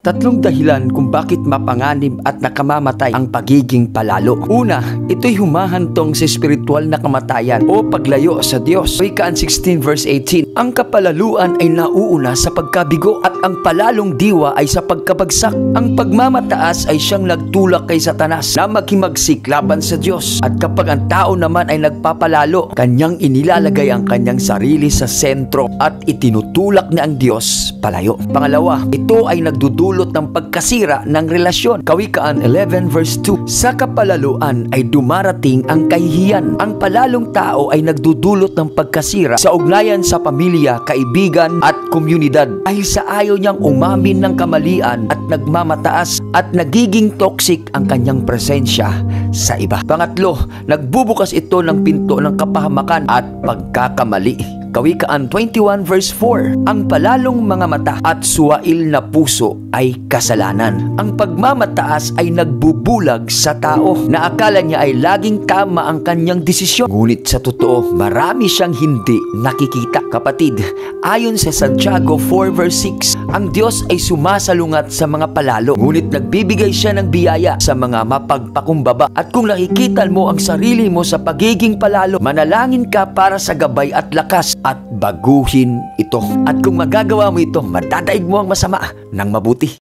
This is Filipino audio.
Tatlong dahilan kung bakit mapanganib at nakamamatay ang pagiging palalo. Una, ito'y humahantong sa spiritual na kamatayan o paglayo sa Diyos. Wikaan 16 verse 18, ang kapalaluan ay nauuna sa pagkabigo at ang palalong diwa ay sa pagkabagsak. Ang pagmamataas ay siyang nagtulak kay Satanas na maghimagsik laban sa Diyos. At kapag ang tao naman ay nagpapalalo, kanyang inilalagay ang kanyang sarili sa sentro at itinutulak na ang Diyos palayo. Pangalawa, ito ay nagdudulot ng pagkasira ng relasyon. Kawikaan 11 verse 2, sa kapalaluan ay dumarating ang kahihiyan. Ang palalong tao ay nagdudulot ng pagkasira sa ugnayan sa pamilya, kaibigan at komunidad dahil sa ayaw niyang umamin ng kamalian at nagmamataas at nagiging toxic ang kanyang presensya sa iba. Pangatlo, nagbubukas ito ng pinto ng kapahamakan at pagkakamali. Kawikaan 21 verse 4, ang palalong mga mata at suwail na puso ay kasalanan. Ang pagmamataas ay nagbubulag sa tao na akala niya ay laging tama ang kanyang desisyon. Ngunit sa totoo, marami siyang hindi nakikita. Kapatid, ayon sa Santiago 4 verse 6, ang Diyos ay sumasalungat sa mga palalo, ngunit nagbibigay siya ng biyaya sa mga mapagpakumbaba. At kung nakikita mo ang sarili mo sa pagiging palalo, manalangin ka para sa gabay at lakas at baguhin ito. At kung magagawa mo ito, madadaig mo ang masama ng mabuti.